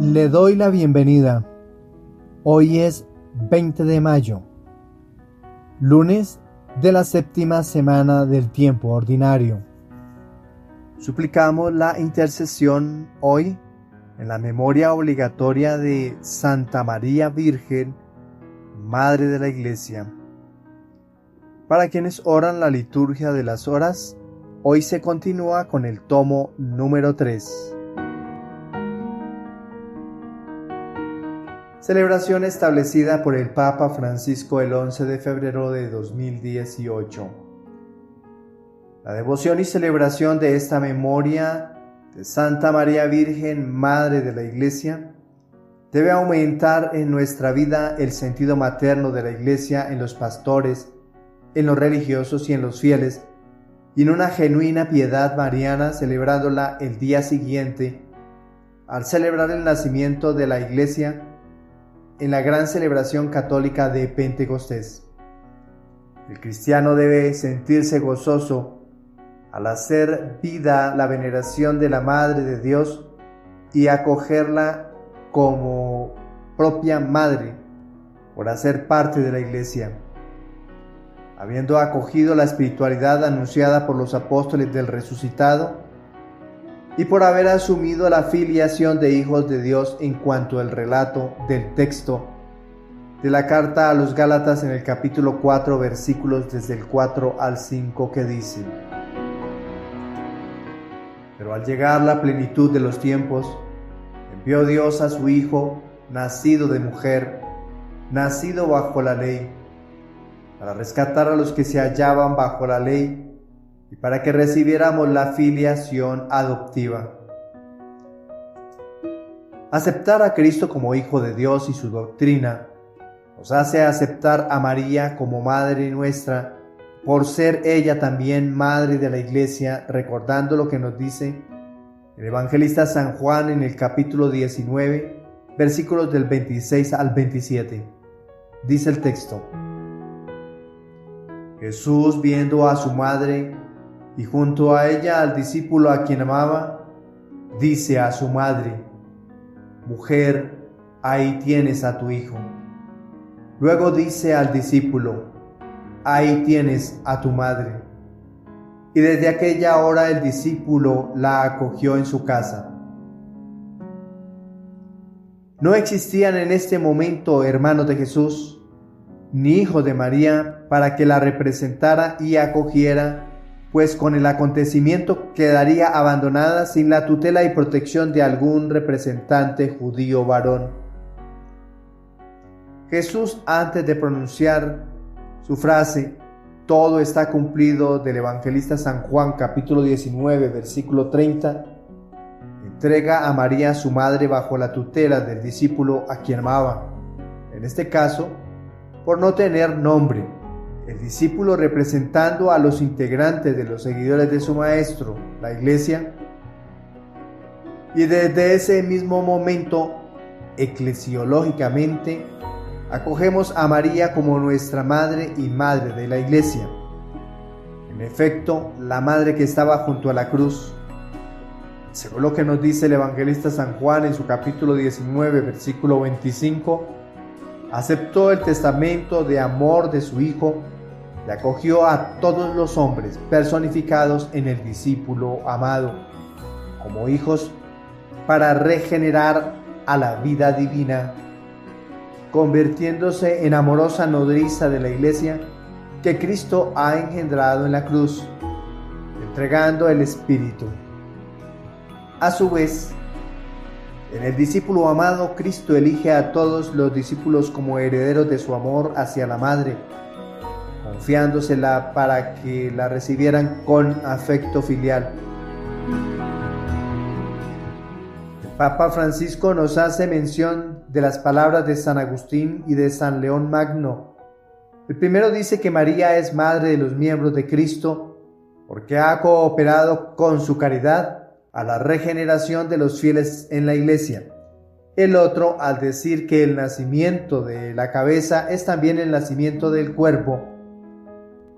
Le doy la bienvenida. Hoy es 20 de mayo, lunes de la séptima semana del tiempo ordinario. Suplicamos la intercesión hoy en la memoria obligatoria de Santa María Virgen, Madre de la Iglesia. Para quienes oran la liturgia de las horas, hoy se continúa con el tomo número 3. Celebración establecida por el Papa Francisco el 11 de febrero de 2018. La devoción y celebración de esta memoria de Santa María Virgen, Madre de la Iglesia, debe aumentar en nuestra vida el sentido materno de la Iglesia en los pastores, en los religiosos y en los fieles, y en una genuina piedad mariana celebrándola el día siguiente, al celebrar el nacimiento de la Iglesia en la gran celebración católica de Pentecostés. El cristiano debe sentirse gozoso al hacer vida la veneración de la Madre de Dios y acogerla como propia Madre por hacer parte de la Iglesia. Habiendo acogido la espiritualidad anunciada por los apóstoles del resucitado y por haber asumido la filiación de hijos de Dios en cuanto al relato del texto de la carta a los Gálatas en el capítulo 4, versículos desde el 4 al 5 que dice: Pero al llegar la plenitud de los tiempos, envió Dios a su Hijo, nacido de mujer, nacido bajo la ley, para rescatar a los que se hallaban bajo la ley y para que recibiéramos la filiación adoptiva. Aceptar a Cristo como Hijo de Dios y su doctrina nos hace aceptar a María como Madre nuestra, por ser ella también Madre de la Iglesia, recordando lo que nos dice el evangelista San Juan en el capítulo 19, versículos del 26 al 27. Dice el texto: Jesús, viendo a su madre y junto a ella al discípulo a quien amaba, dice a su madre: Mujer, ahí tienes a tu hijo. Luego dice al discípulo: Ahí tienes a tu madre. Y desde aquella hora el discípulo la acogió en su casa. No existían en este momento hermanos de Jesús, ni hijos de María, para que la representara y acogiera, pues con el acontecimiento quedaría abandonada sin la tutela y protección de algún representante judío varón. Jesús, antes de pronunciar su frase, todo está cumplido, del evangelista San Juan, capítulo 19, versículo 30, entrega a María, su madre, bajo la tutela del discípulo a quien amaba. En este caso, por no tener nombre, el discípulo representando a los integrantes de los seguidores de su maestro, la Iglesia, y desde ese mismo momento, eclesiológicamente, acogemos a María como nuestra Madre y Madre de la Iglesia. En efecto, la Madre que estaba junto a la cruz, según lo que nos dice el evangelista San Juan en su capítulo 19, versículo 25, aceptó el testamento de amor de su Hijo y acogió a todos los hombres personificados en el discípulo amado como hijos para regenerar a la vida divina, convirtiéndose en amorosa nodriza de la Iglesia que Cristo ha engendrado en la cruz, entregando el Espíritu. A su vez, en el discípulo amado, Cristo elige a todos los discípulos como herederos de su amor hacia la Madre, confiándosela para que la recibieran con afecto filial. El Papa Francisco nos hace mención de las palabras de San Agustín y de San León Magno. El primero dice que María es madre de los miembros de Cristo porque ha cooperado con su caridad a la regeneración de los fieles en la Iglesia. El otro, al decir que el nacimiento de la cabeza es también el nacimiento del cuerpo,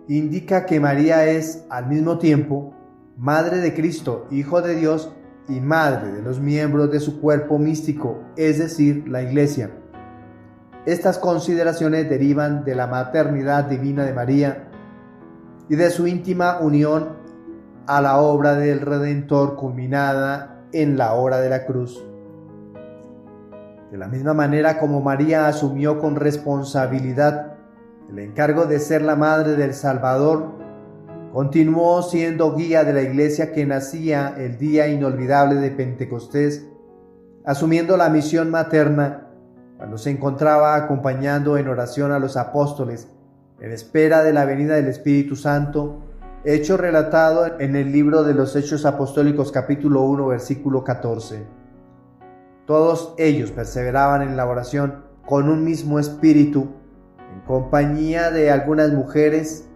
indica que María es al mismo tiempo Madre de Cristo, Hijo de Dios, y madre de los miembros de su cuerpo místico, es decir, la Iglesia. Estas consideraciones derivan de la maternidad divina de María y de su íntima unión a la obra del Redentor culminada en la hora de la cruz. De la misma manera como María asumió con responsabilidad el encargo de ser la madre del Salvador, continuó siendo guía de la Iglesia que nacía el día inolvidable de Pentecostés, asumiendo la misión materna cuando se encontraba acompañando en oración a los apóstoles en espera de la venida del Espíritu Santo, hecho relatado en el libro de los Hechos Apostólicos capítulo 1 versículo 14. Todos ellos perseveraban en la oración con un mismo espíritu, en compañía de algunas mujeres,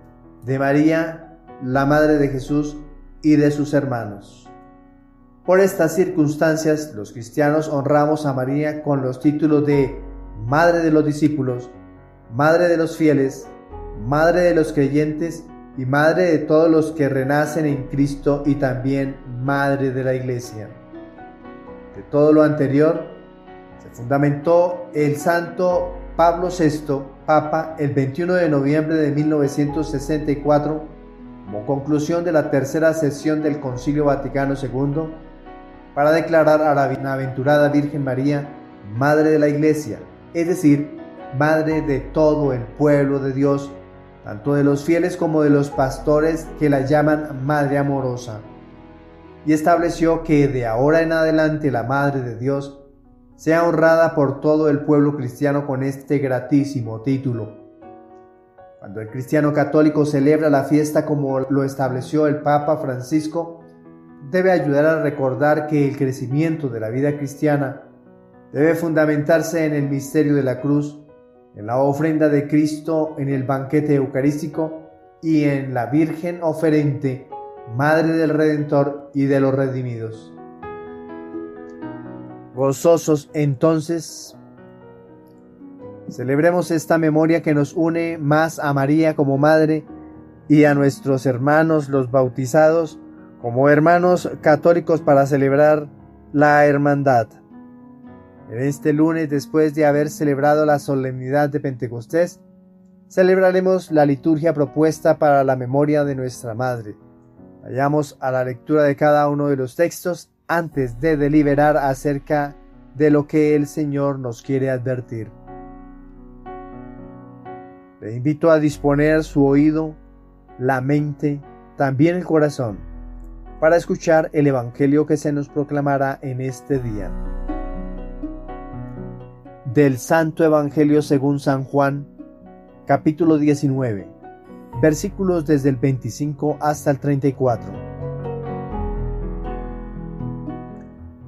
de María, la Madre de Jesús, y de sus hermanos. Por estas circunstancias, los cristianos honramos a María con los títulos de Madre de los discípulos, Madre de los fieles, Madre de los creyentes y Madre de todos los que renacen en Cristo, y también Madre de la Iglesia. De todo lo anterior, se fundamentó el santo Pablo VI, Papa, el 21 de noviembre de 1964, como conclusión de la tercera sesión del Concilio Vaticano II, para declarar a la bienaventurada Virgen María Madre de la Iglesia, es decir, Madre de todo el pueblo de Dios, tanto de los fieles como de los pastores, que la llaman Madre amorosa. Y estableció que de ahora en adelante la Madre de Dios sea honrada por todo el pueblo cristiano con este gratísimo título. Cuando el cristiano católico celebra la fiesta como lo estableció el Papa Francisco, debe ayudar a recordar que el crecimiento de la vida cristiana debe fundamentarse en el misterio de la cruz, en la ofrenda de Cristo en el banquete eucarístico y en la Virgen oferente, Madre del Redentor y de los redimidos. Gozosos entonces, celebremos esta memoria que nos une más a María como Madre y a nuestros hermanos los bautizados como hermanos católicos para celebrar la hermandad. En este lunes, después de haber celebrado la solemnidad de Pentecostés, celebraremos la liturgia propuesta para la memoria de nuestra Madre. Vayamos a la lectura de cada uno de los textos antes de deliberar acerca de lo que el Señor nos quiere advertir. Le invito a disponer su oído, la mente, también el corazón, para escuchar el Evangelio que se nos proclamará en este día. Del Santo Evangelio según San Juan, capítulo 19, versículos desde el 25 hasta el 34.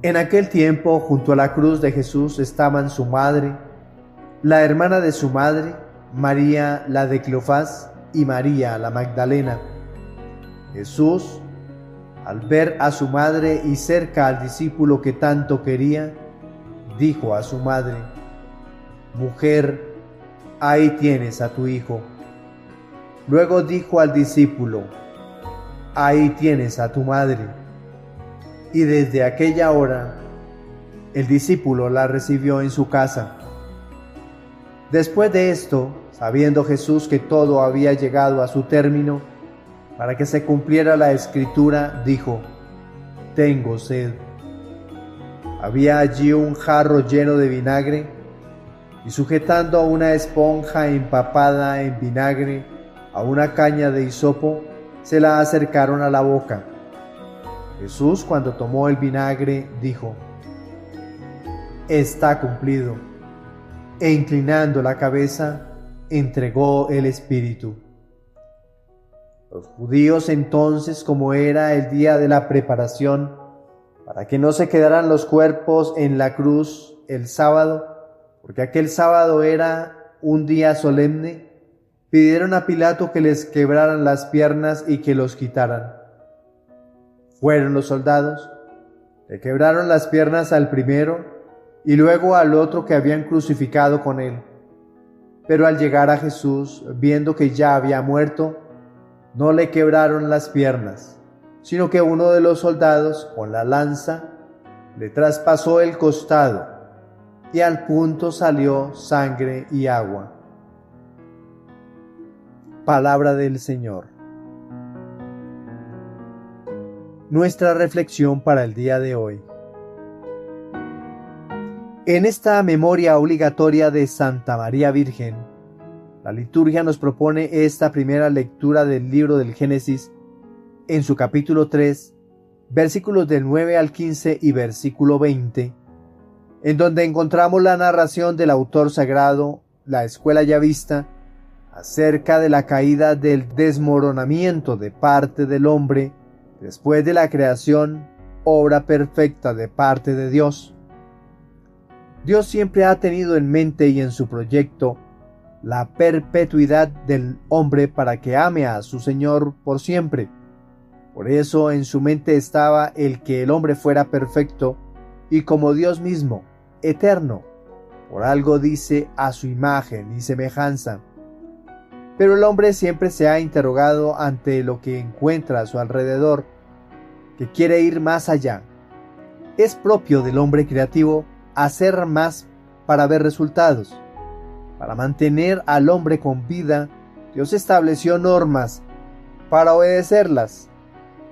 En aquel tiempo, junto a la cruz de Jesús estaban su madre, la hermana de su madre, María la de Cleofás y María la Magdalena. Jesús, al ver a su madre y cerca al discípulo que tanto quería, dijo a su madre: «Mujer, ahí tienes a tu hijo». Luego dijo al discípulo: «Ahí tienes a tu madre». Y desde aquella hora, el discípulo la recibió en su casa. Después de esto, sabiendo Jesús que todo había llegado a su término, para que se cumpliera la Escritura, dijo: «Tengo sed». Había allí un jarro lleno de vinagre, y sujetando una esponja empapada en vinagre a una caña de hisopo, se la acercaron a la boca. Jesús, cuando tomó el vinagre, dijo: «Está cumplido», e inclinando la cabeza, entregó el Espíritu. Los judíos entonces, como era el día de la preparación, para que no se quedaran los cuerpos en la cruz el sábado, porque aquel sábado era un día solemne, pidieron a Pilato que les quebraran las piernas y que los quitaran. Fueron los soldados, le quebraron las piernas al primero y luego al otro que habían crucificado con él. Pero al llegar a Jesús, viendo que ya había muerto, no le quebraron las piernas, sino que uno de los soldados, con la lanza, le traspasó el costado, y al punto salió sangre y agua. Palabra del Señor. Nuestra reflexión para el día de hoy. En esta memoria obligatoria de Santa María Virgen, la liturgia nos propone esta primera lectura del libro del Génesis en su capítulo 3, versículos del 9 al 15 y versículo 20, en donde encontramos la narración del autor sagrado, la escuela yavista, acerca de la caída del desmoronamiento de parte del hombre después de la creación, obra perfecta de parte de Dios. Dios siempre ha tenido en mente y en su proyecto la perpetuidad del hombre para que ame a su Señor por siempre. Por eso en su mente estaba el que el hombre fuera perfecto y como Dios mismo, eterno. Por algo dice a su imagen y semejanza. Pero el hombre siempre se ha interrogado ante lo que encuentra a su alrededor, que quiere ir más allá. Es propio del hombre creativo hacer más para ver resultados. Para mantener al hombre con vida, Dios estableció normas para obedecerlas.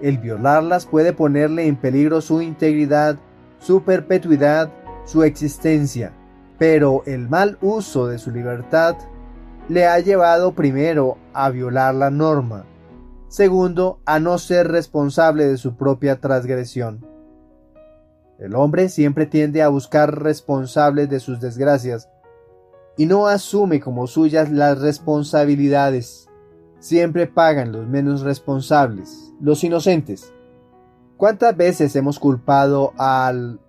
El violarlas puede ponerle en peligro su integridad, su perpetuidad, su existencia. Pero el mal uso de su libertad le ha llevado primero a violar la norma, segundo, a no ser responsable de su propia transgresión. El hombre siempre tiende a buscar responsables de sus desgracias y no asume como suyas las responsabilidades. Siempre pagan los menos responsables, los inocentes. ¿Cuántas veces hemos culpado al,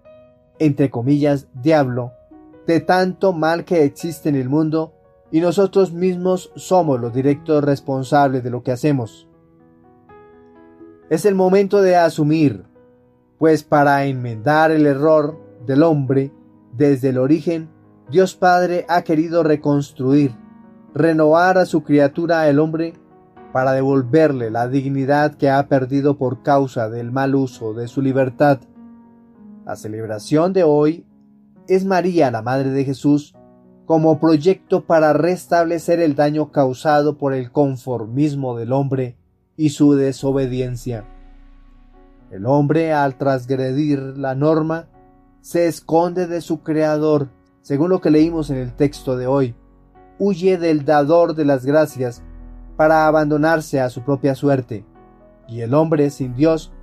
entre comillas, diablo, de tanto mal que existe en el mundo y nosotros mismos somos los directos responsables de lo que hacemos? Es el momento de asumir, pues para enmendar el error del hombre, desde el origen, Dios Padre ha querido reconstruir, renovar a su criatura el hombre, para devolverle la dignidad que ha perdido por causa del mal uso de su libertad. La celebración de hoy es María, la Madre de Jesús, como proyecto para restablecer el daño causado por el conformismo del hombre y su desobediencia. El hombre, al transgredir la norma, se esconde de su Creador, según lo que leímos en el texto de hoy. Huye del dador de las gracias para abandonarse a su propia suerte. Y el hombre sin Dios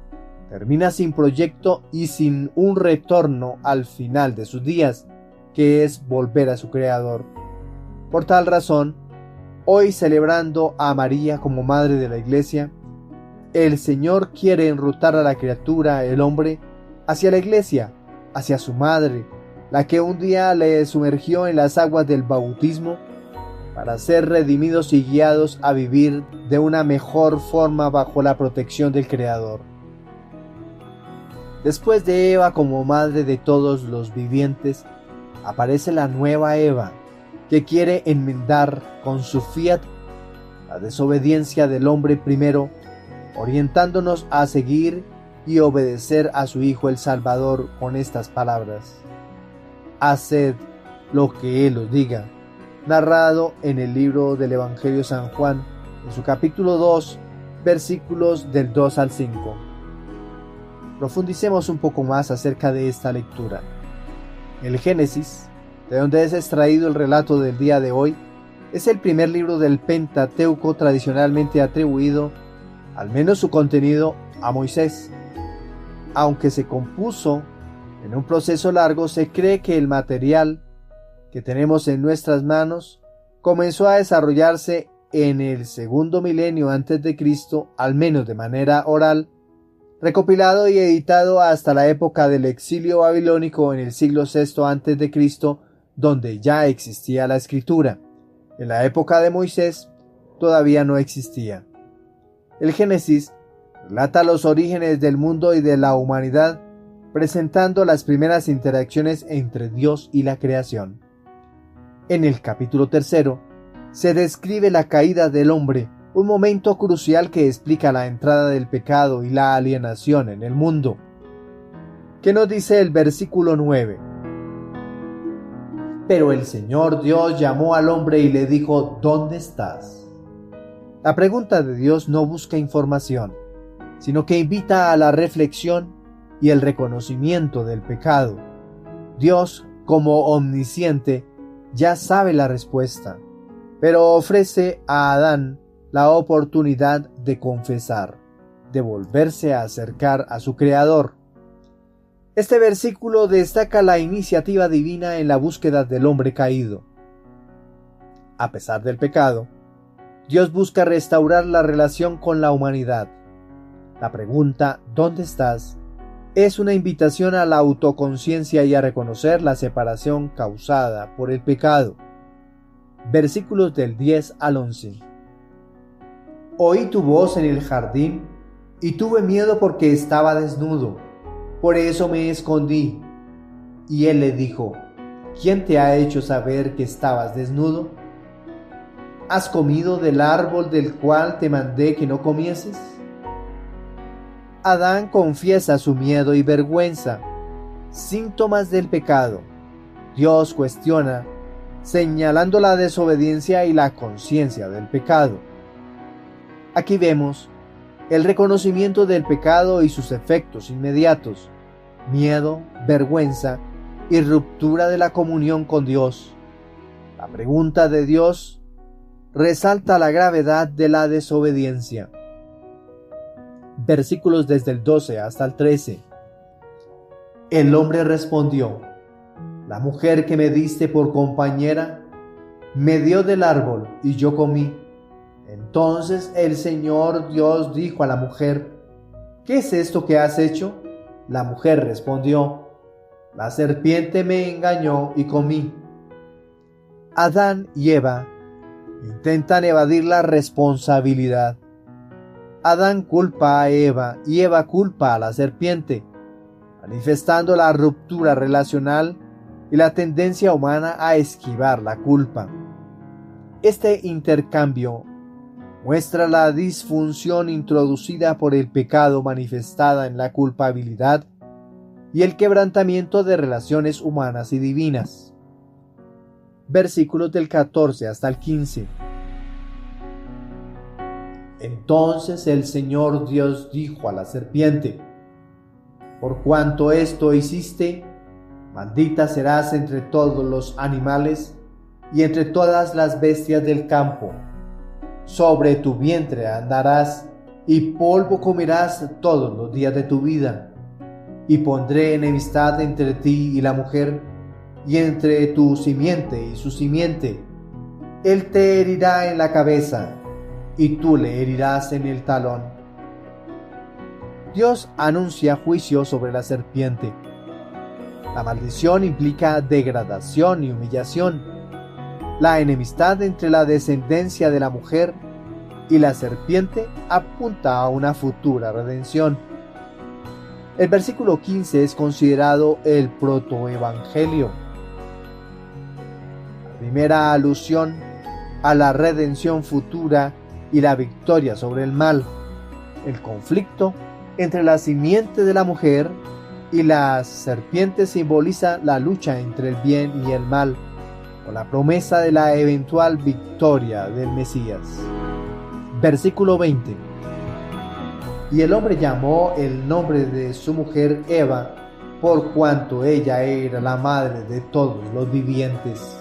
termina sin proyecto y sin un retorno al final de sus días, que es volver a su Creador. Por tal razón, hoy celebrando a María como Madre de la Iglesia, el Señor quiere enrutar a la criatura, el hombre, hacia la Iglesia, hacia su Madre, la que un día le sumergió en las aguas del bautismo para ser redimidos y guiados a vivir de una mejor forma bajo la protección del Creador. Después de Eva como madre de todos los vivientes, aparece la nueva Eva, que quiere enmendar con su fiat la desobediencia del hombre primero, orientándonos a seguir y obedecer a su Hijo el Salvador con estas palabras: haced lo que Él os diga, narrado en el libro del Evangelio de San Juan, en su capítulo 2, versículos del 2 al 5. Profundicemos un poco más acerca de esta lectura. El Génesis, de donde es extraído el relato del día de hoy, es el primer libro del Pentateuco tradicionalmente atribuido, al menos su contenido, a Moisés. Aunque se compuso en un proceso largo, se cree que el material que tenemos en nuestras manos comenzó a desarrollarse en el segundo milenio antes de Cristo, al menos de manera oral, recopilado y editado hasta la época del exilio babilónico en el siglo VI antes de Cristo, donde ya existía la escritura. En la época de Moisés todavía no existía. El Génesis relata los orígenes del mundo y de la humanidad, presentando las primeras interacciones entre Dios y la creación. En el capítulo 3 se describe la caída del hombre, un momento crucial que explica la entrada del pecado y la alienación en el mundo. ¿Qué nos dice el versículo 9? Pero el Señor Dios llamó al hombre y le dijo: ¿dónde estás? La pregunta de Dios no busca información, sino que invita a la reflexión y el reconocimiento del pecado. Dios, como omnisciente, ya sabe la respuesta, pero ofrece a Adán la oportunidad de confesar, de volverse a acercar a su Creador. Este versículo destaca la iniciativa divina en la búsqueda del hombre caído. A pesar del pecado, Dios busca restaurar la relación con la humanidad. La pregunta ¿dónde estás? Es una invitación a la autoconciencia y a reconocer la separación causada por el pecado. Versículos del 10 al 11. Oí tu voz en el jardín y tuve miedo porque estaba desnudo. Por eso me escondí. Y él le dijo: ¿quién te ha hecho saber que estabas desnudo? ¿Has comido del árbol del cual te mandé que no comieses? Adán confiesa su miedo y vergüenza, síntomas del pecado. Dios cuestiona, señalando la desobediencia y la conciencia del pecado. Aquí vemos el reconocimiento del pecado y sus efectos inmediatos: miedo, vergüenza y ruptura de la comunión con Dios. La pregunta de Dios resalta la gravedad de la desobediencia. Versículos desde el 12 hasta el 13. El hombre respondió: la mujer que me diste por compañera me dio del árbol y yo comí. Entonces el Señor Dios dijo a la mujer: ¿qué es esto que has hecho? La mujer respondió: la serpiente me engañó y comí. Adán y Eva intentan evadir la responsabilidad. Adán culpa a Eva y Eva culpa a la serpiente, manifestando la ruptura relacional y la tendencia humana a esquivar la culpa. Este intercambio muestra la disfunción introducida por el pecado manifestada en la culpabilidad y el quebrantamiento de relaciones humanas y divinas. Versículos del 14 hasta el 15. Entonces el Señor Dios dijo a la serpiente: por cuanto esto hiciste, maldita serás entre todos los animales y entre todas las bestias del campo. Sobre tu vientre andarás y polvo comerás todos los días de tu vida. Y pondré enemistad entre ti y la mujer, y entre tu simiente y su simiente. Él te herirá en la cabeza, y tú le herirás en el talón. Dios anuncia juicio sobre la serpiente. La maldición implica degradación y humillación. La enemistad entre la descendencia de la mujer y la serpiente apunta a una futura redención. El versículo 15 es considerado el protoevangelio. La primera alusión a la redención futura y la victoria sobre el mal. El conflicto entre la simiente de la mujer y la serpiente simboliza la lucha entre el bien y el mal, con la promesa de la eventual victoria del Mesías. Versículo 20. Y el hombre llamó el nombre de su mujer Eva, por cuanto ella era la madre de todos los vivientes.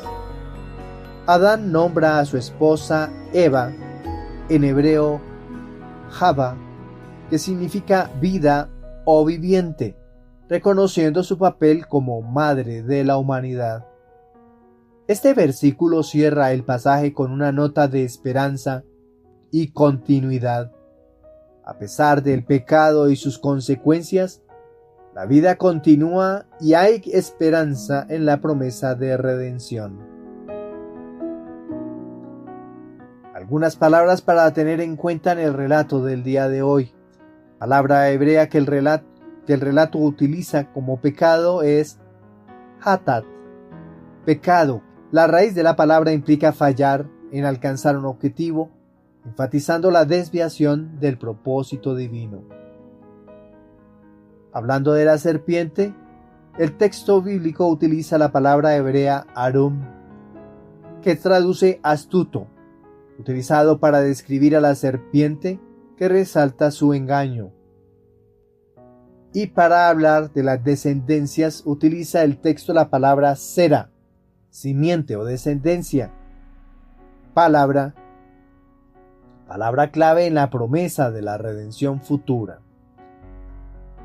Adán nombra a su esposa Eva, en hebreo Java, que significa vida o viviente, reconociendo su papel como madre de la humanidad. Este versículo cierra el pasaje con una nota de esperanza y continuidad. A pesar del pecado y sus consecuencias, la vida continúa y hay esperanza en la promesa de redención. Algunas palabras para tener en cuenta en el relato del día de hoy. Palabra hebrea que el relato utiliza como pecado es hatat, pecado. La raíz de la palabra implica fallar en alcanzar un objetivo, enfatizando la desviación del propósito divino. Hablando de la serpiente, el texto bíblico utiliza la palabra hebrea arum, que traduce astuto, utilizado para describir a la serpiente que resalta su engaño. Y para hablar de las descendencias utiliza el texto la palabra sera, simiente o descendencia, palabra clave en la promesa de la redención futura.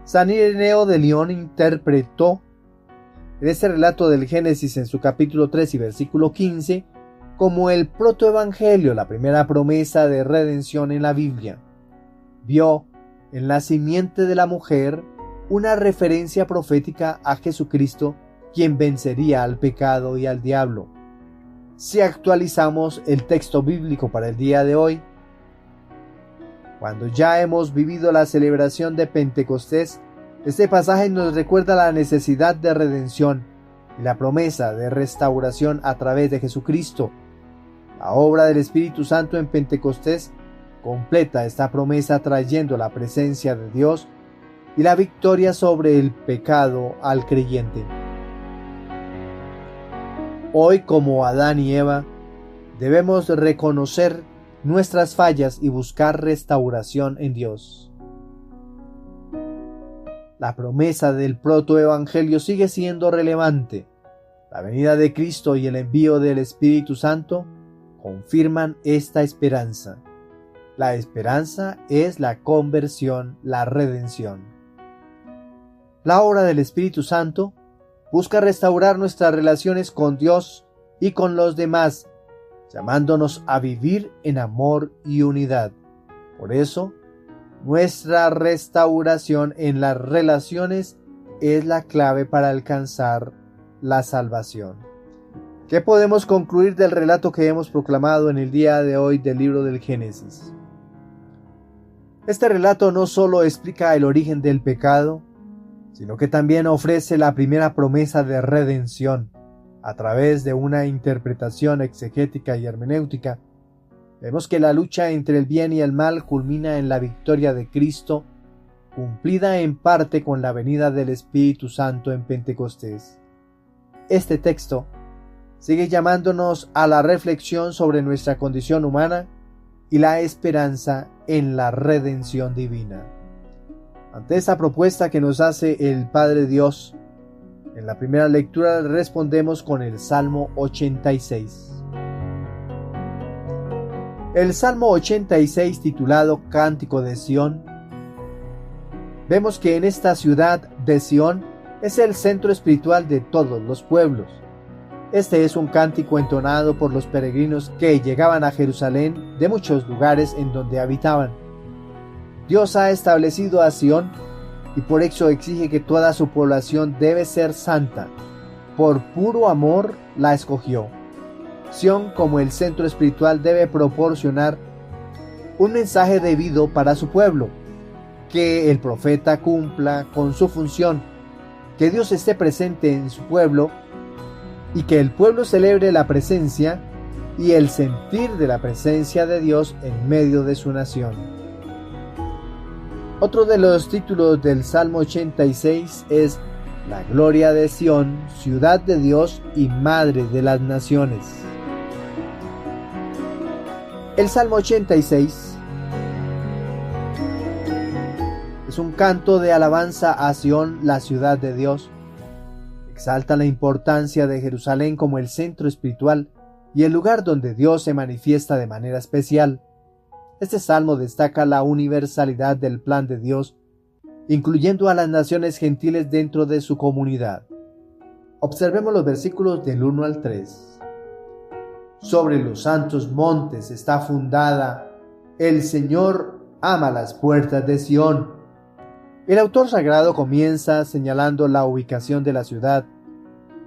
San Ireneo de León interpretó en este relato del Génesis en su capítulo 3 y versículo 15 como el protoevangelio, la primera promesa de redención en la Biblia. Vio en la simiente de la mujer una referencia profética a Jesucristo, quien vencería al pecado y al diablo. Si actualizamos el texto bíblico para el día de hoy, cuando ya hemos vivido la celebración de Pentecostés, este pasaje nos recuerda la necesidad de redención y la promesa de restauración a través de Jesucristo. La obra del Espíritu Santo en Pentecostés completa esta promesa trayendo la presencia de Dios y la victoria sobre el pecado al creyente. Hoy, como Adán y Eva, debemos reconocer nuestras fallas y buscar restauración en Dios. La promesa del protoevangelio sigue siendo relevante. La venida de Cristo y el envío del Espíritu Santo confirman esta esperanza. La esperanza es la conversión, la redención. La obra del Espíritu Santo busca restaurar nuestras relaciones con Dios y con los demás, llamándonos a vivir en amor y unidad. Por eso, nuestra restauración en las relaciones es la clave para alcanzar la salvación. ¿Qué podemos concluir del relato que hemos proclamado en el día de hoy del libro del Génesis? Este relato no solo explica el origen del pecado, sino que también ofrece la primera promesa de redención. A través de una interpretación exegética y hermenéutica, vemos que la lucha entre el bien y el mal culmina en la victoria de Cristo, cumplida en parte con la venida del Espíritu Santo en Pentecostés. Este texto sigue llamándonos a la reflexión sobre nuestra condición humana y la esperanza en la redención divina. Ante esta propuesta que nos hace el Padre Dios, en la primera lectura respondemos con el Salmo 86. El Salmo 86, titulado Cántico de Sión, vemos que en esta ciudad de Sión es el centro espiritual de todos los pueblos. Este es un cántico entonado por los peregrinos que llegaban a Jerusalén de muchos lugares en donde habitaban. Dios ha establecido a Sión y por eso exige que toda su población debe ser santa. Por puro amor la escogió. Sión, como el centro espiritual, debe proporcionar un mensaje debido para su pueblo, que el profeta cumpla con su función, que Dios esté presente en su pueblo y que el pueblo celebre la presencia y el sentir de la presencia de Dios en medio de su nación. Otro de los títulos del Salmo 86 es La gloria de Sión, ciudad de Dios y madre de las naciones. El Salmo 86 es un canto de alabanza a Sión, la ciudad de Dios. Exalta la importancia de Jerusalén como el centro espiritual y el lugar donde Dios se manifiesta de manera especial. Este salmo destaca la universalidad del plan de Dios, incluyendo a las naciones gentiles dentro de su comunidad. Observemos los versículos del 1 al 3. Sobre los santos montes está fundada, el Señor ama las puertas de Sión. El autor sagrado comienza señalando la ubicación de la ciudad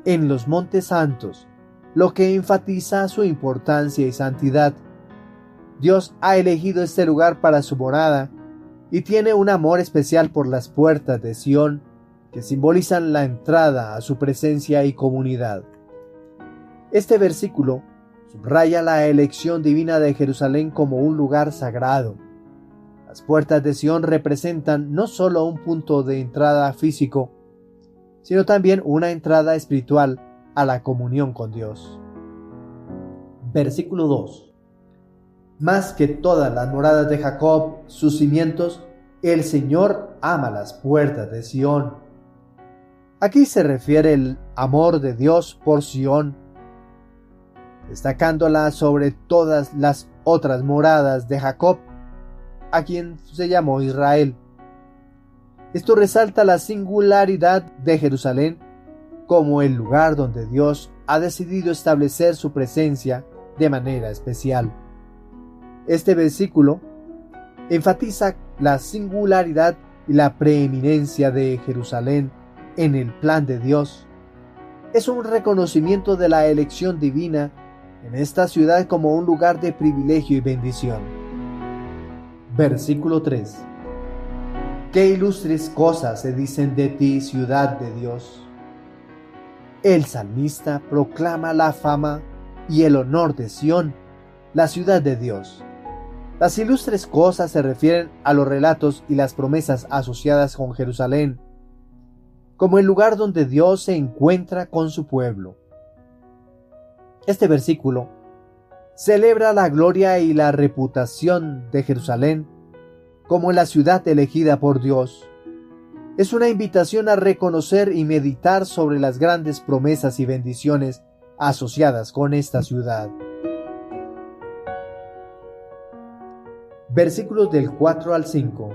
en los montes santos, lo que enfatiza su importancia y santidad. Dios ha elegido este lugar para su morada y tiene un amor especial por las puertas de Sión, que simbolizan la entrada a su presencia y comunidad. Este versículo subraya la elección divina de Jerusalén como un lugar sagrado. Las puertas de Sión representan no solo un punto de entrada físico, sino también una entrada espiritual a la comunión con Dios. Versículo 2. Más que todas las moradas de Jacob, sus cimientos, el Señor ama las puertas de Sión. Aquí se refiere el amor de Dios por Sión, destacándola sobre todas las otras moradas de Jacob, a quien se llamó Israel. Esto resalta la singularidad de Jerusalén como el lugar donde Dios ha decidido establecer su presencia de manera especial. Este versículo enfatiza la singularidad y la preeminencia de Jerusalén en el plan de Dios. Es un reconocimiento de la elección divina en esta ciudad como un lugar de privilegio y bendición. Versículo 3. Qué ilustres cosas se dicen de ti, ciudad de Dios. El salmista proclama la fama y el honor de Sión, la ciudad de Dios. Las ilustres cosas se refieren a los relatos y las promesas asociadas con Jerusalén, como el lugar donde Dios se encuentra con su pueblo. Este versículo celebra la gloria y la reputación de Jerusalén como la ciudad elegida por Dios. Es una invitación a reconocer y meditar sobre las grandes promesas y bendiciones asociadas con esta ciudad. Versículos del 4 al 5.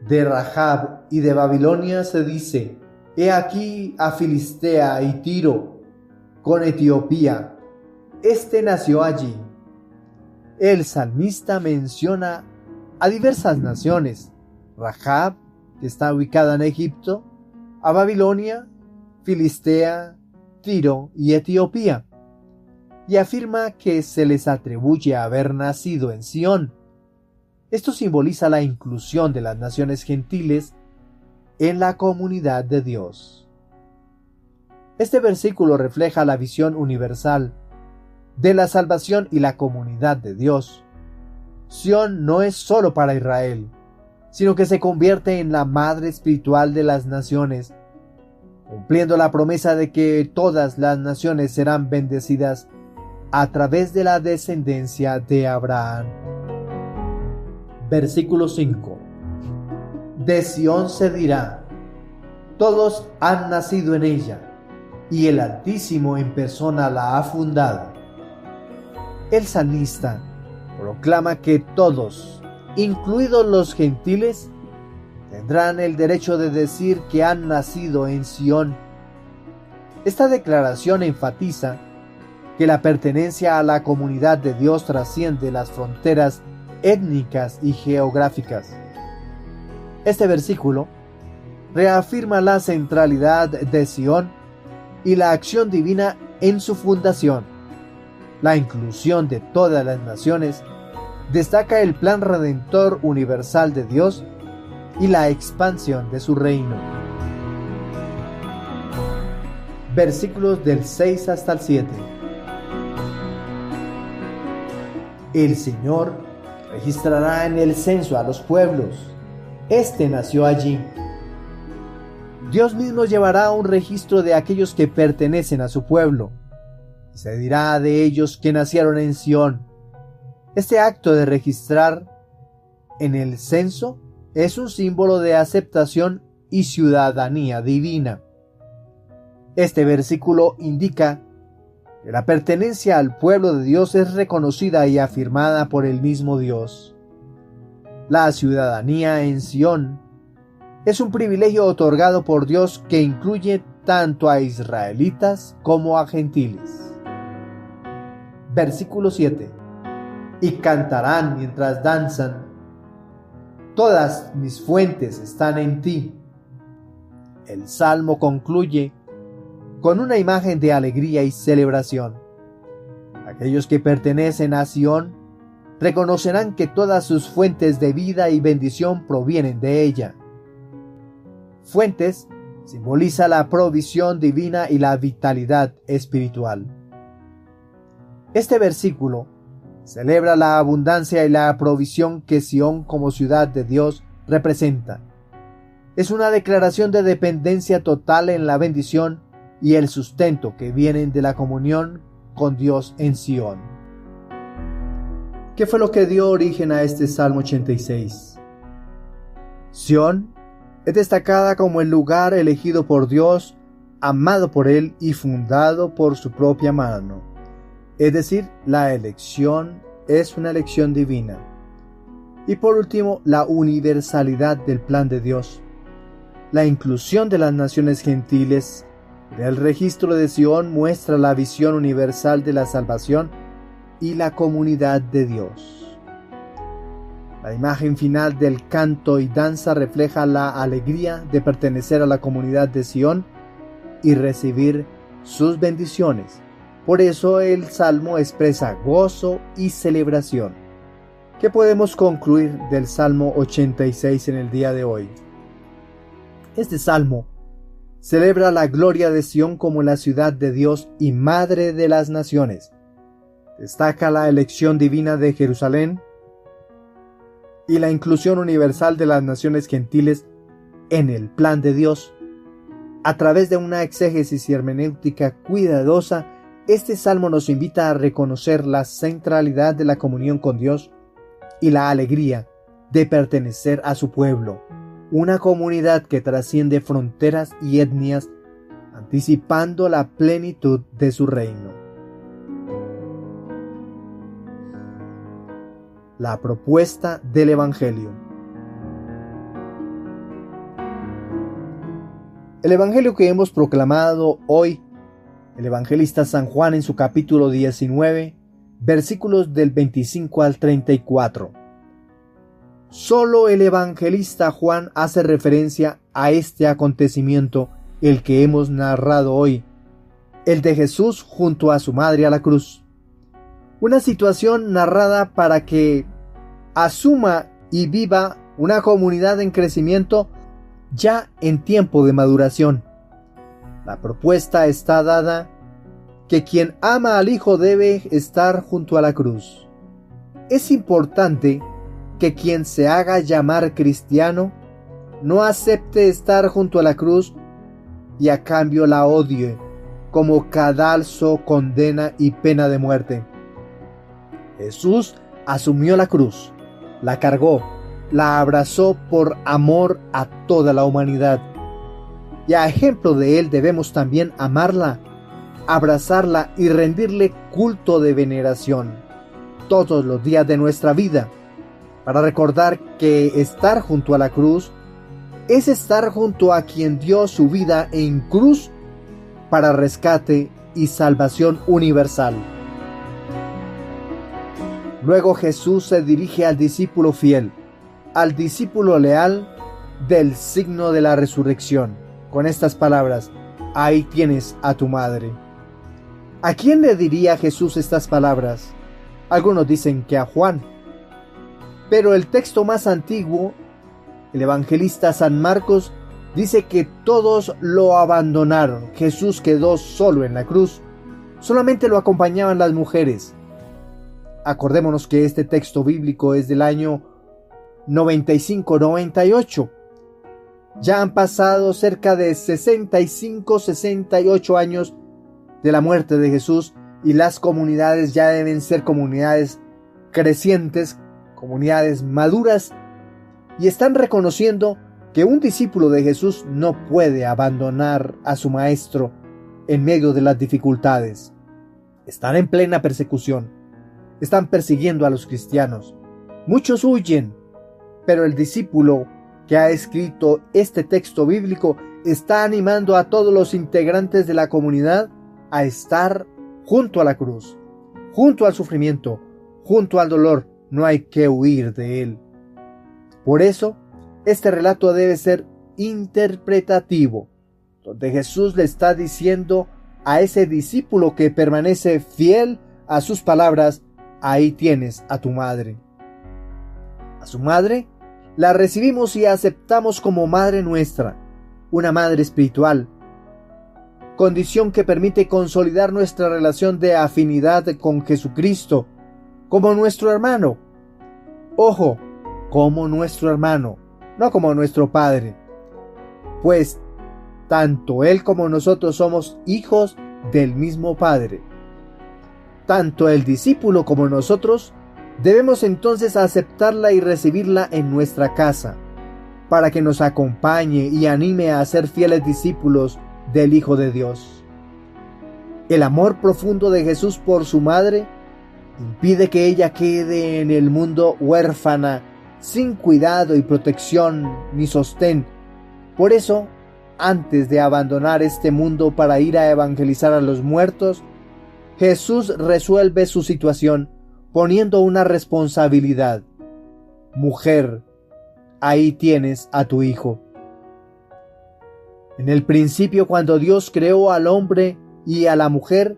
De Rahab y de Babilonia se dice: He aquí a Filistea y Tiro, con Etiopía. Este nació allí. El salmista menciona a diversas naciones: Rahab, que está ubicada en Egipto, a Babilonia, Filistea, Tiro y Etiopía, y afirma que se les atribuye haber nacido en Sión. Esto simboliza la inclusión de las naciones gentiles en la comunidad de Dios. Este versículo refleja la visión universal de la salvación y la comunidad de Dios. Sión no es solo para Israel, sino que se convierte en la madre espiritual de las naciones, cumpliendo la promesa de que todas las naciones serán bendecidas a través de la descendencia de Abraham. Versículo 5. De Sión se dirá: todos han nacido en ella, y el Altísimo en persona la ha fundado. El salmista proclama que todos, incluidos los gentiles, tendrán el derecho de decir que han nacido en Sión. Esta declaración enfatiza que la pertenencia a la comunidad de Dios trasciende las fronteras étnicas y geográficas. Este versículo reafirma la centralidad de Sión y la acción divina en su fundación. La inclusión de todas las naciones destaca el plan redentor universal de Dios y la expansión de su reino. Versículos del 6 hasta el 7. El Señor registrará en el censo a los pueblos. Este nació allí. Dios mismo llevará un registro de aquellos que pertenecen a su pueblo, y se dirá de ellos que nacieron en Sión. Este acto de registrar en el censo es un símbolo de aceptación y ciudadanía divina. Este versículo indica que la pertenencia al pueblo de Dios es reconocida y afirmada por el mismo Dios. La ciudadanía en Sión es un privilegio otorgado por Dios que incluye tanto a israelitas como a gentiles. Versículo 7. Y cantarán mientras danzan: todas mis fuentes están en ti. El salmo concluye con una imagen de alegría y celebración. Aquellos que pertenecen a Sión reconocerán que todas sus fuentes de vida y bendición provienen de ella. Fuentes simboliza la provisión divina y la vitalidad espiritual. Este versículo celebra la abundancia y la provisión que Sión como ciudad de Dios representa. Es una declaración de dependencia total en la bendición y el sustento que vienen de la comunión con Dios en Sión. ¿Qué fue lo que dio origen a este Salmo 86? Sión es destacada como el lugar elegido por Dios, amado por Él y fundado por su propia mano. Es decir, la elección es una elección divina. Y por último, la universalidad del plan de Dios. La inclusión de las naciones gentiles en el registro de Sión muestra la visión universal de la salvación y la comunidad de Dios. La imagen final del canto y danza refleja la alegría de pertenecer a la comunidad de Sión y recibir sus bendiciones. Por eso el Salmo expresa gozo y celebración. ¿Qué podemos concluir del Salmo 86 en el día de hoy? Este Salmo celebra la gloria de Sión como la ciudad de Dios y madre de las naciones. Destaca la elección divina de Jerusalén y la inclusión universal de las naciones gentiles en el plan de Dios. A través de una exégesis y hermenéutica cuidadosa, este salmo nos invita a reconocer la centralidad de la comunión con Dios y la alegría de pertenecer a su pueblo, una comunidad que trasciende fronteras y etnias, anticipando la plenitud de su reino. La propuesta del Evangelio. El Evangelio que hemos proclamado hoy, el evangelista San Juan en su capítulo 19, versículos del 25 al 34. Solo el evangelista Juan hace referencia a este acontecimiento, el que hemos narrado hoy, el de Jesús junto a su madre a la cruz. Una situación narrada para que asuma y viva una comunidad en crecimiento ya en tiempo de maduración. La propuesta está dada que quien ama al Hijo debe estar junto a la cruz. Es importante que quien se haga llamar cristiano no acepte estar junto a la cruz y a cambio la odie como cadalso, condena y pena de muerte. Jesús asumió la cruz, la cargó, la abrazó por amor a toda la humanidad. Y a ejemplo de él debemos también amarla, abrazarla y rendirle culto de veneración todos los días de nuestra vida, para recordar que estar junto a la cruz es estar junto a quien dio su vida en cruz para rescate y salvación universal. Luego Jesús se dirige al discípulo fiel, al discípulo leal del signo de la resurrección, con estas palabras: ahí tienes a tu madre. ¿A quién le diría Jesús estas palabras? Algunos dicen que a Juan, pero el texto más antiguo, el evangelista San Marcos, dice que todos lo abandonaron. Jesús quedó solo en la cruz, solamente lo acompañaban las mujeres. Acordémonos que este texto bíblico es del año 95-98. Ya han pasado cerca de 65-68 años de la muerte de Jesús y las comunidades ya deben ser comunidades crecientes, comunidades maduras, y están reconociendo que un discípulo de Jesús no puede abandonar a su maestro en medio de las dificultades. Están en plena persecución, están persiguiendo a los cristianos. Muchos huyen, pero el discípulo que ha escrito este texto bíblico está animando a todos los integrantes de la comunidad a estar junto a la cruz, junto al sufrimiento, junto al dolor. No hay que huir de él. Por eso, este relato debe ser interpretativo, donde Jesús le está diciendo a ese discípulo que permanece fiel a sus palabras: ahí tienes a tu madre. A su madre la recibimos y aceptamos como madre nuestra, una madre espiritual, condición que permite consolidar nuestra relación de afinidad con Jesucristo, como nuestro hermano. Ojo, como nuestro hermano, no como nuestro Padre. Pues tanto Él como nosotros somos hijos del mismo Padre. Tanto el discípulo como nosotros debemos entonces aceptarla y recibirla en nuestra casa, para que nos acompañe y anime a ser fieles discípulos del Hijo de Dios. El amor profundo de Jesús por su madre impide que ella quede en el mundo huérfana, sin cuidado y protección ni sostén. Por eso, antes de abandonar este mundo para ir a evangelizar a los muertos, Jesús resuelve su situación poniendo una responsabilidad. Mujer, ahí tienes a tu hijo. En el principio, cuando Dios creó al hombre y a la mujer,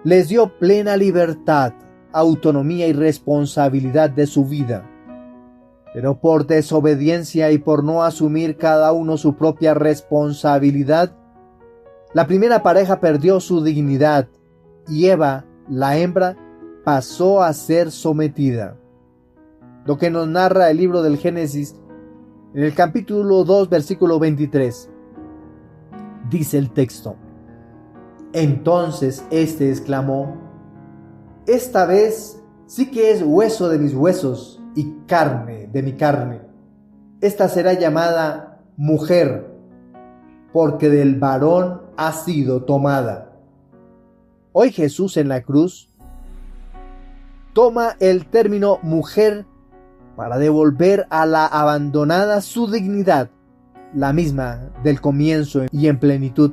les dio plena libertad, autonomía y responsabilidad de su vida. Pero por desobediencia y por no asumir cada uno su propia responsabilidad, la primera pareja perdió su dignidad y Eva, la hembra, pasó a ser sometida. Lo que nos narra el libro del Génesis en el capítulo 2, versículo 23. Dice el texto: Entonces éste exclamó: Esta vez sí que es hueso de mis huesos y carne de mi carne. Esta será llamada mujer, porque del varón ha sido tomada. Hoy Jesús en la cruz toma el término mujer para devolver a la abandonada su dignidad, la misma del comienzo y en plenitud.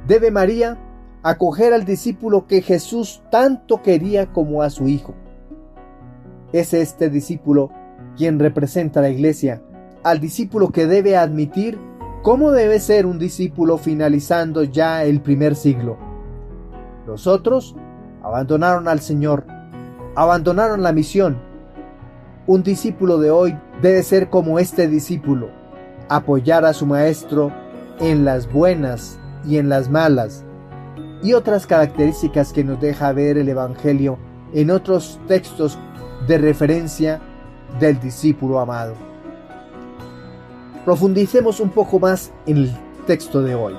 Debe María acoger al discípulo que Jesús tanto quería como a su hijo. Es este discípulo quien representa a la iglesia, al discípulo que debe admitir cómo debe ser un discípulo finalizando ya el primer siglo. Los otros abandonaron al Señor, abandonaron la misión. Un discípulo de hoy debe ser como este discípulo, apoyar a su maestro en las buenas y en las malas, y otras características que nos deja ver el Evangelio en otros textos de referencia del discípulo amado. Profundicemos un poco más en el texto de hoy.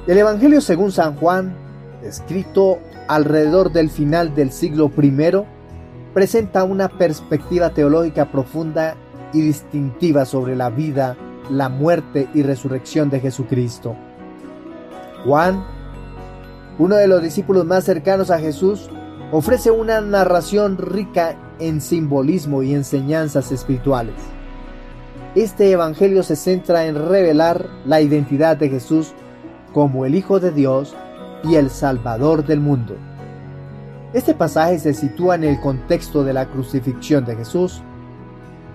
El Evangelio según San Juan, escrito alrededor del final del siglo I, presenta una perspectiva teológica profunda y distintiva sobre la vida, la muerte y resurrección de Jesucristo. Juan, uno de los discípulos más cercanos a Jesús, ofrece una narración rica en simbolismo y enseñanzas espirituales. Este evangelio se centra en revelar la identidad de Jesús como el Hijo de Dios y el Salvador del mundo. Este pasaje se sitúa en el contexto de la crucifixión de Jesús.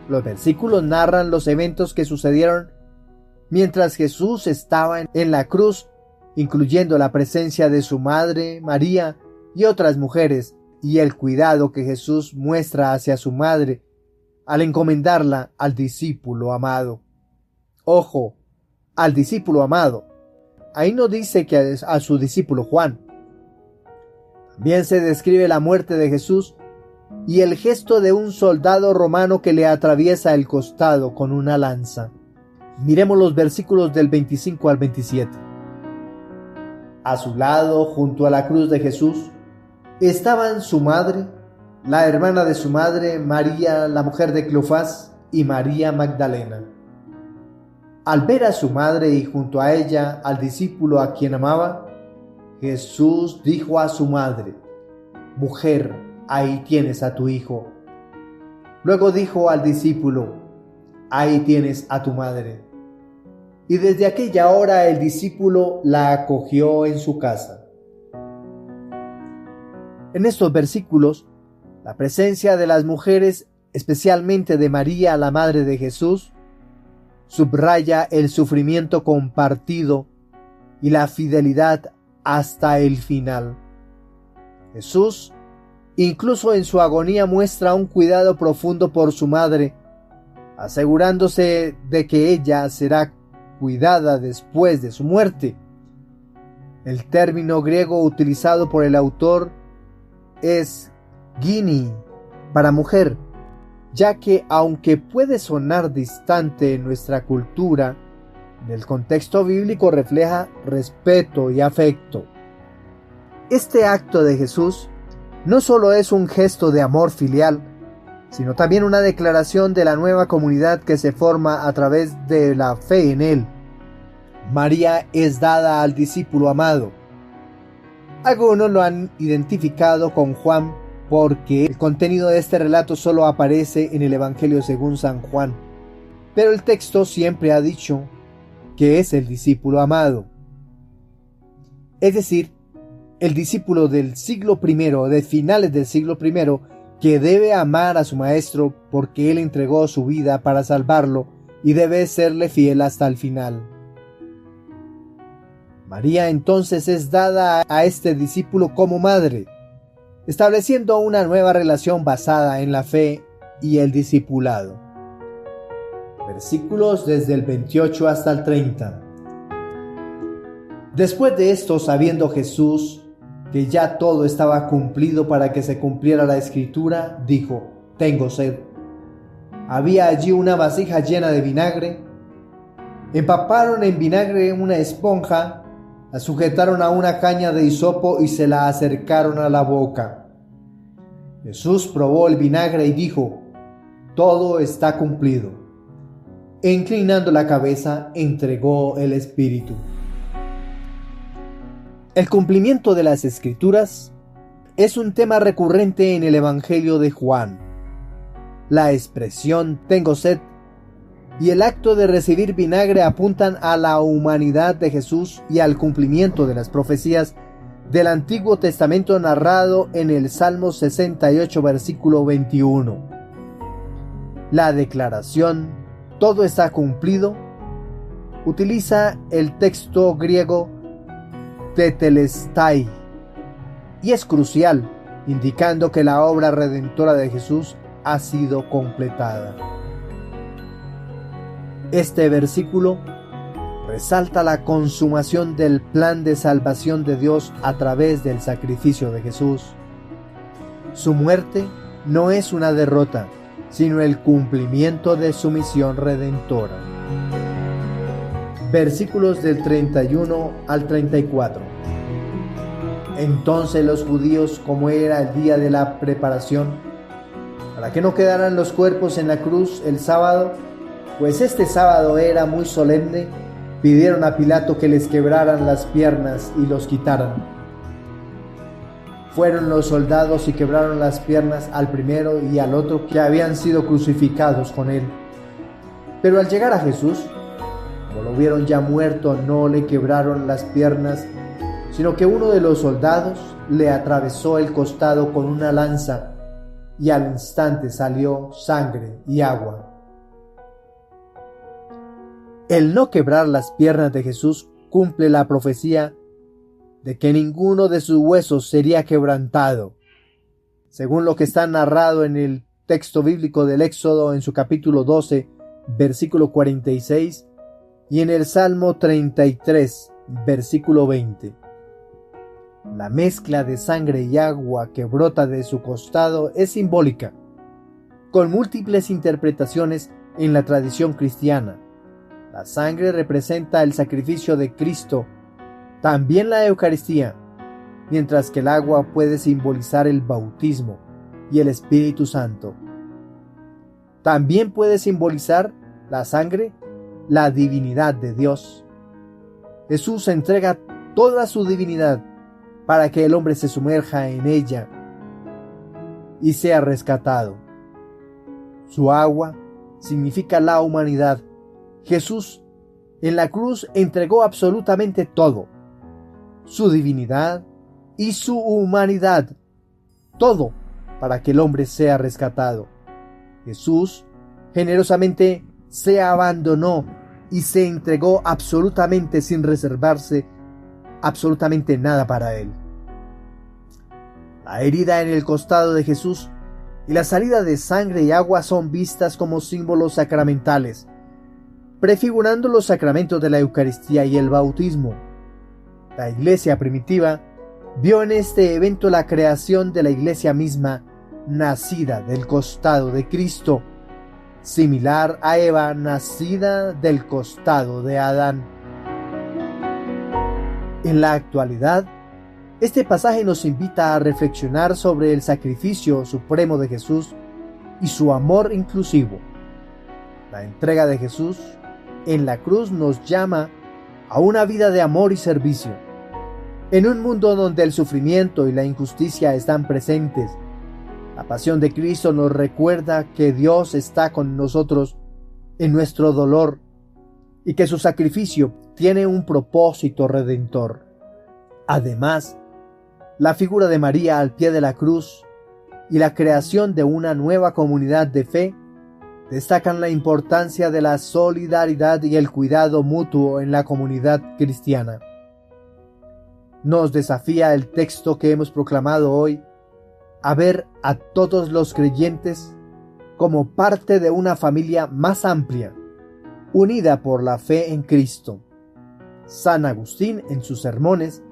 Los versículos narran los eventos que sucedieron mientras Jesús estaba en la cruz, incluyendo la presencia de su madre, María, y otras mujeres, y el cuidado que Jesús muestra hacia su madre al encomendarla al discípulo amado. Ojo, al discípulo amado. Ahí no dice que a su discípulo Juan. También se describe la muerte de Jesús y el gesto de un soldado romano que le atraviesa el costado con una lanza. Miremos los versículos del 25 al 27. A su lado, junto a la cruz de Jesús, estaban su madre, la hermana de su madre, María, la mujer de Cleofás, y María Magdalena. Al ver a su madre y junto a ella al discípulo a quien amaba, Jesús dijo a su madre: Mujer, ahí tienes a tu hijo. Luego dijo al discípulo: Ahí tienes a tu madre. Y desde aquella hora el discípulo la acogió en su casa. En estos versículos, la presencia de las mujeres, especialmente de María, la madre de Jesús, subraya el sufrimiento compartido y la fidelidad hasta el final. Jesús, incluso en su agonía, muestra un cuidado profundo por su madre, asegurándose de que ella será cuidada después de su muerte. El término griego utilizado por el autor es Gini para mujer, ya que aunque puede sonar distante en nuestra cultura, en el contexto bíblico refleja respeto y afecto. Este acto de Jesús no solo es un gesto de amor filial, sino también una declaración de la nueva comunidad que se forma a través de la fe en Él. María es dada al discípulo amado. Algunos lo han identificado con Juan porque el contenido de este relato solo aparece en el Evangelio según San Juan, pero el texto siempre ha dicho que es el discípulo amado. Es decir, el discípulo del siglo I, de finales del siglo I, que debe amar a su maestro porque él entregó su vida para salvarlo y debe serle fiel hasta el final. María entonces es dada a este discípulo como madre, estableciendo una nueva relación basada en la fe y el discipulado. Versículos desde el 28 hasta el 30. Después de esto, sabiendo Jesús que ya todo estaba cumplido para que se cumpliera la escritura, dijo: tengo sed. Había allí una vasija llena de vinagre. Empaparon en vinagre una esponja, la sujetaron a una caña de hisopo y se la acercaron a la boca. Jesús probó el vinagre y dijo: todo está cumplido. E inclinando la cabeza, entregó el espíritu. El cumplimiento de las Escrituras es un tema recurrente en el Evangelio de Juan. La expresión tengo sed y el acto de recibir vinagre apuntan a la humanidad de Jesús y al cumplimiento de las profecías del Antiguo Testamento narrado en el Salmo 68, versículo 21. La declaración todo está cumplido utiliza el texto griego tetelestai y es crucial, indicando que la obra redentora de Jesús ha sido completada. Este versículo resalta la consumación del plan de salvación de Dios a través del sacrificio de Jesús. Su muerte no es una derrota, sino el cumplimiento de su misión redentora. Versículos del 31 al 34. Entonces los judíos, como era el día de la preparación, para que no quedaran los cuerpos en la cruz el sábado, pues este sábado era muy solemne, pidieron a Pilato que les quebraran las piernas y los quitaran. Fueron los soldados y quebraron las piernas al primero y al otro que habían sido crucificados con él. Pero al llegar a Jesús, como lo vieron ya muerto, no le quebraron las piernas, sino que uno de los soldados le atravesó el costado con una lanza y al instante salió sangre y agua. El no quebrar las piernas de Jesús cumple la profecía de que ninguno de sus huesos sería quebrantado, según lo que está narrado en el texto bíblico del Éxodo en su capítulo 12, versículo 46, y en el Salmo 33, versículo 20. La mezcla de sangre y agua que brota de su costado es simbólica, con múltiples interpretaciones en la tradición cristiana. La sangre representa el sacrificio de Cristo, también la Eucaristía, mientras que el agua puede simbolizar el bautismo y el Espíritu Santo. También puede simbolizar la sangre, la divinidad de Dios. Jesús entrega toda su divinidad para que el hombre se sumerja en ella y sea rescatado. Su agua significa la humanidad. Jesús en la cruz entregó absolutamente todo, su divinidad y su humanidad, todo para que el hombre sea rescatado. Jesús generosamente se abandonó y se entregó absolutamente sin reservarse absolutamente nada para él. La herida en el costado de Jesús y la salida de sangre y agua son vistas como símbolos sacramentales, prefigurando los sacramentos de la Eucaristía y el bautismo. La iglesia primitiva vio en este evento la creación de la iglesia misma, nacida del costado de Cristo, similar a Eva, nacida del costado de Adán. En la actualidad, este pasaje nos invita a reflexionar sobre el sacrificio supremo de Jesús y su amor inclusivo. La entrega de Jesús en la cruz nos llama a una vida de amor y servicio. En un mundo donde el sufrimiento y la injusticia están presentes, la pasión de Cristo nos recuerda que Dios está con nosotros en nuestro dolor y que su sacrificio tiene un propósito redentor. Además, la figura de María al pie de la cruz y la creación de una nueva comunidad de fe destacan la importancia de la solidaridad y el cuidado mutuo en la comunidad cristiana. Nos desafía el texto que hemos proclamado hoy a ver a todos los creyentes como parte de una familia más amplia, unida por la fe en Cristo. San Agustín, en sus sermones,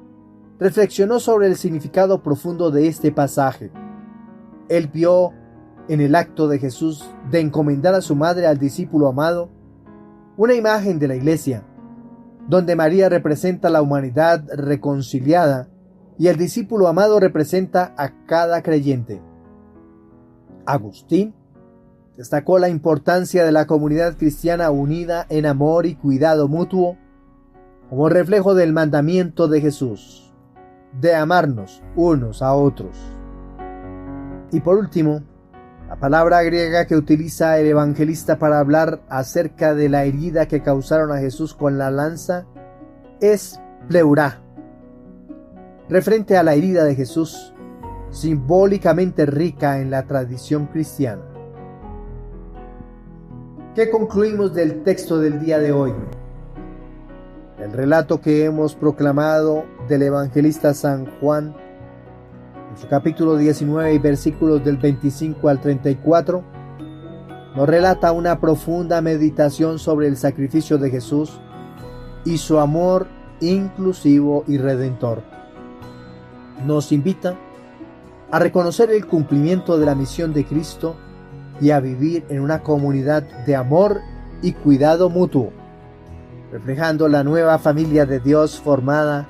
reflexionó sobre el significado profundo de este pasaje. Él vio en el acto de Jesús de encomendar a su madre al discípulo amado una imagen de la iglesia, donde María representa la humanidad reconciliada y el discípulo amado representa a cada creyente. Agustín destacó la importancia de la comunidad cristiana unida en amor y cuidado mutuo como reflejo del mandamiento de Jesús, de amarnos unos a otros. Y por último, la palabra griega que utiliza el evangelista para hablar acerca de la herida que causaron a Jesús con la lanza es pleurá, referente a la herida de Jesús, simbólicamente rica en la tradición cristiana. ¿Qué concluimos del texto del día de hoy? El relato que hemos proclamado del evangelista San Juan, en su capítulo 19 y versículos del 25 al 34, nos relata una profunda meditación sobre el sacrificio de Jesús y su amor inclusivo y redentor. Nos invita a reconocer el cumplimiento de la misión de Cristo y a vivir en una comunidad de amor y cuidado mutuo, reflejando la nueva familia de Dios formada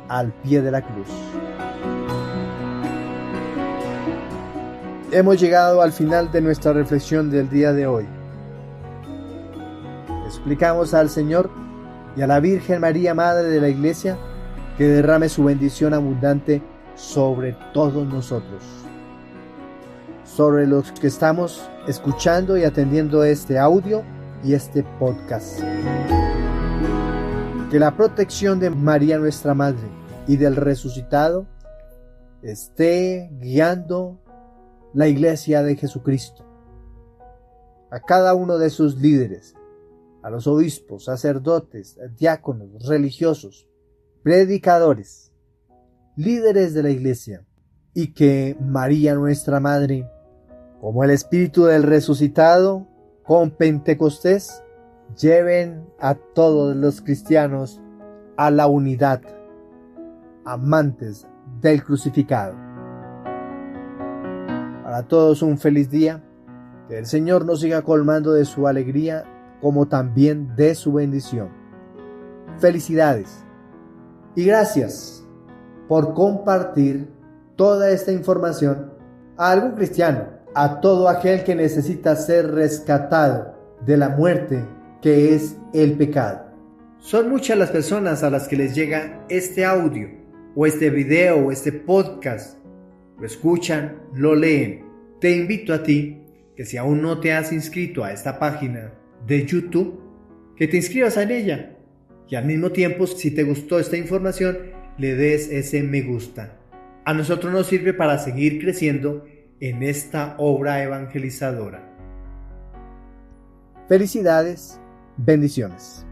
al pie de la cruz. Hemos llegado al final de nuestra reflexión del día de hoy. Explicamos al Señor y a la Virgen María, Madre de la Iglesia, que derrame su bendición abundante sobre todos nosotros, sobre los que estamos escuchando y atendiendo este audio y este podcast. Que la protección de María nuestra Madre y del resucitado esté guiando la Iglesia de Jesucristo, a cada uno de sus líderes, a los obispos, sacerdotes, diáconos, religiosos, predicadores, líderes de la Iglesia, y que María nuestra Madre, como el Espíritu del resucitado, con Pentecostés, lleven a todos los cristianos a la unidad, amantes del crucificado. Para todos un feliz día, que el Señor nos siga colmando de su alegría como también de su bendición. Felicidades y gracias por compartir toda esta información a algún cristiano, a todo aquel que necesita ser rescatado de la muerte que es el pecado. Son muchas las personas a las que les llega este audio o este video o este podcast. Lo escuchan, lo leen. Te invito a ti que si aún no te has inscrito a esta página de YouTube, que te inscribas en ella y al mismo tiempo, si te gustó esta información, le des ese me gusta. A nosotros nos sirve para seguir creciendo en esta obra evangelizadora. Felicidades, bendiciones.